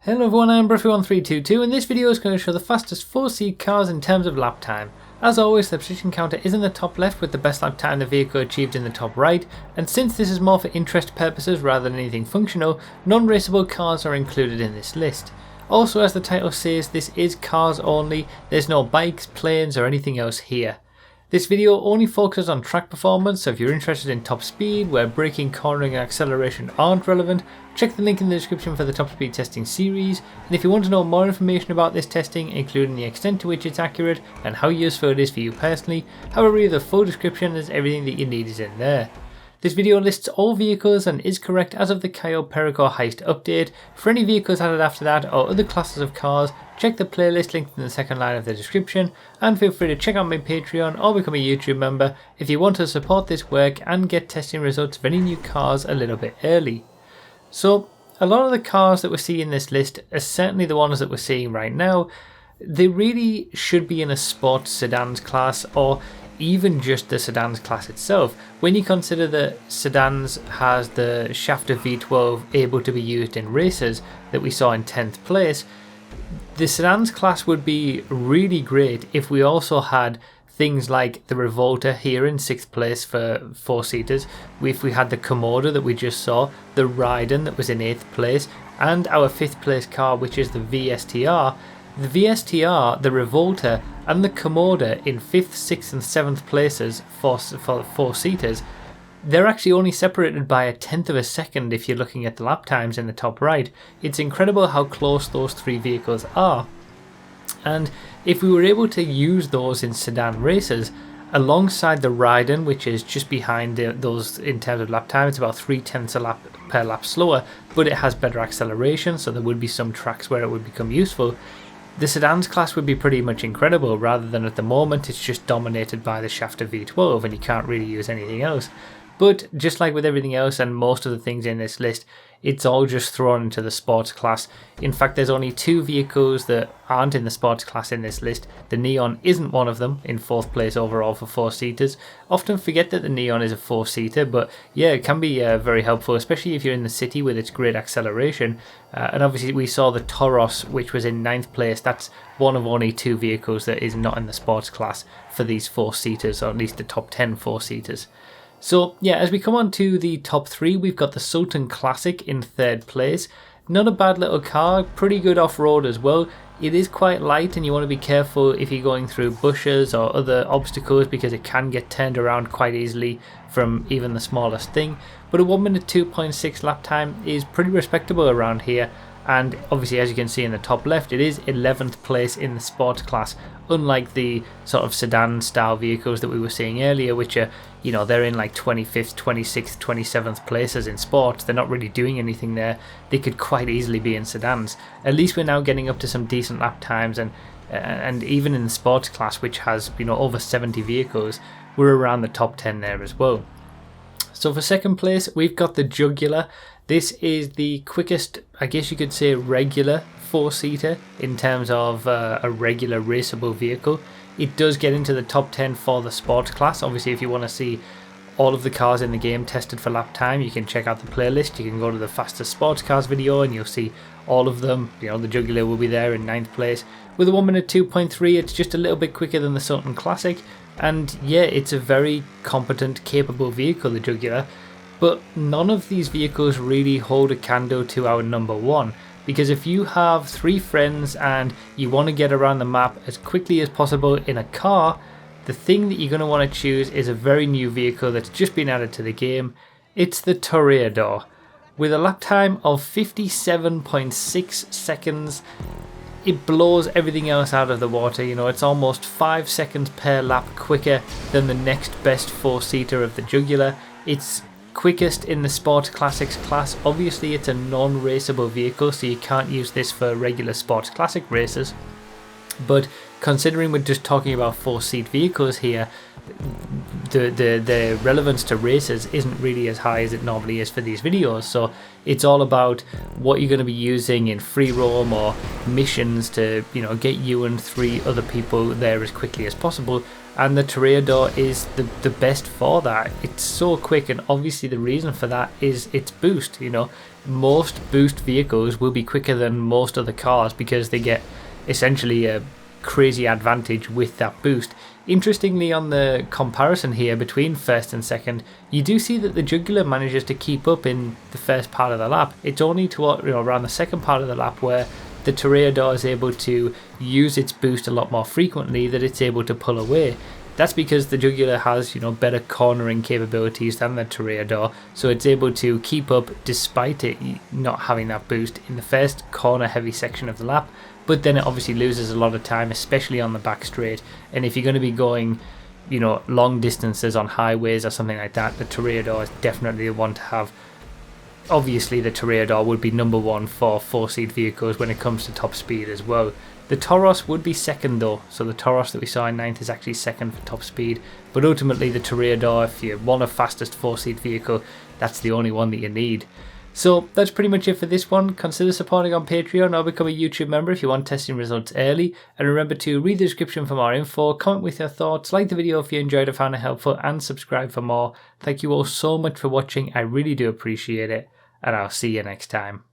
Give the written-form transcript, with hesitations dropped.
Hello everyone, I'm Bruffy1322 and this video is going to show the fastest 4-seat cars in terms of lap time. As always, the position counter is in the top left with the best lap time the vehicle achieved in the top right, and since this is more for interest purposes rather than anything functional, non-raceable cars are included in this list. Also, as the title says, this is cars only, there's no bikes, planes or anything else here. This video only focuses on track performance, so if you're interested in top speed, where braking, cornering and acceleration aren't relevant, check the link in the description for the top speed testing series, and if you want to know more information about this testing, including the extent to which it's accurate and how useful it is for you personally, have a read of the full description as everything that you need is in there. This video lists all vehicles and is correct as of the Cayo Perico Heist update. For any vehicles added after that or other classes of cars, check the playlist linked in the second line of the description, and feel free to check out my Patreon or become a YouTube member if you want to support this work and get testing results of any new cars a little bit early. So, a lot of the cars that we see in this list are certainly the ones that we're seeing right now. They really should be in a sports sedans class or even just the sedans class itself. When you consider that sedans has the Shafter V12 able to be used in races that we saw in 10th place, the sedans class would be really great if we also had things like the Revolta here in 6th place for 4-seaters, if we had the Komoda that we just saw, the Raiden that was in 8th place, and our 5th place car which is the V-STR. The V-STR, the Revolta and the Komoda in 5th, 6th and 7th places for 4-seaters, they're actually only separated by a tenth of a second if you're looking at the lap times in the top right. It's incredible how close those three vehicles are. And if we were able to use those in sedan races, alongside the Raiden, which is just behind those in terms of lap time, it's about 0.3 a lap per lap slower, but it has better acceleration, so there would be some tracks where it would become useful. The sedans class would be pretty much incredible, rather than at the moment it's just dominated by the Shafter V12 and you can't really use anything else. But just like with everything else and most of the things in this list, it's all just thrown into the sports class. In fact, there's only 2 vehicles that aren't in the sports class in this list. The Neon isn't one of them, in 4th place overall for 4-seaters. Often forget that the Neon is a 4-seater, but yeah, it can be very helpful, especially if you're in the city with its great acceleration. And obviously we saw the Toros, which was in 9th place. That's one of only 2 vehicles that is not in the sports class for these 4-seaters, or at least the top 10 4-seaters. So yeah, as we come on to the top 3, we've got the Sultan Classic in 3rd place. Not a bad little car, pretty good off-road as well. It is quite light and you want to be careful if you're going through bushes or other obstacles because it can get turned around quite easily from even the smallest thing. But a 1 minute 2.6 lap time is pretty respectable around here. And obviously, as you can see in the top left, it is 11th place in the sports class, unlike the sort of sedan style vehicles that we were seeing earlier, which are, you know, they're in like 25th, 26th, 27th places in sports. They're not really doing anything there. They could quite easily be in sedans. At least we're now getting up to some decent lap times, and even in the sports class, which has, you know, over 70 vehicles, we're around the top 10 there as well. So for 2nd place, we've got the Jugular. This is the quickest, I guess you could say, regular 4-seater in terms of a regular raceable vehicle. It does get into the top 10 for the sports class. Obviously, if you want to see all of the cars in the game tested for lap time, you can check out the playlist. You can go to the fastest sports cars video and you'll see all of them. You know, the Jugular will be there in 9th place. With a 1 minute 2.3, it's just a little bit quicker than the Sultan Classic. And yeah, it's a very competent, capable vehicle, the Jugular. But none of these vehicles really hold a candle to our number 1. Because if you have 3 friends and you want to get around the map as quickly as possible in a car, the thing that you're going to want to choose is a very new vehicle that's just been added to the game. It's the Toreador. With a lap time of 57.6 seconds, it blows everything else out of the water. You know, it's almost 5 seconds per lap quicker than the next best 4-seater of the Jugular. It's quickest in the Sports Classics class. Obviously it's a non-raceable vehicle, so you can't use this for regular Sports Classic races, but considering we're just talking about 4-seat vehicles here, the relevance to races isn't really as high as it normally is for these videos. So it's all about what you're going to be using in free roam or missions to, you know, get you and 3 other people there as quickly as possible. and the Toreador is the best for that. It's so quick, and obviously the reason for that is its boost. You know, most boost vehicles will be quicker than most other cars because they get essentially a crazy advantage with that boost. Interestingly, on the comparison here between first and second, you do see that the Jugular manages to keep up in the first part of the lap. It's only toward, around the second part of the lap where the Toreador is able to use its boost a lot more frequently, that it's able to pull away. That's because the Jugular has, better cornering capabilities than the Toreador, so it's able to keep up despite it not having that boost in the first corner heavy section of the lap. But then it obviously loses a lot of time, especially on the back straight. And if you're going to be going, long distances on highways or something like that, the Toreador is definitely the one to have. Obviously, the Toreador would be number one for four-seat vehicles when it comes to top speed as well. The Toros would be second though, so the Toros that we saw in 9th is actually second for top speed. But ultimately, the Toreador, if you want a fastest four-seat vehicle, that's the only one that you need. So that's pretty much it for this one. Consider supporting on Patreon or become a YouTube member if you want testing results early. And remember to read the description for more info, comment with your thoughts, like the video if you enjoyed or found it helpful, and subscribe for more. Thank you all so much for watching, I really do appreciate it, and I'll see you next time.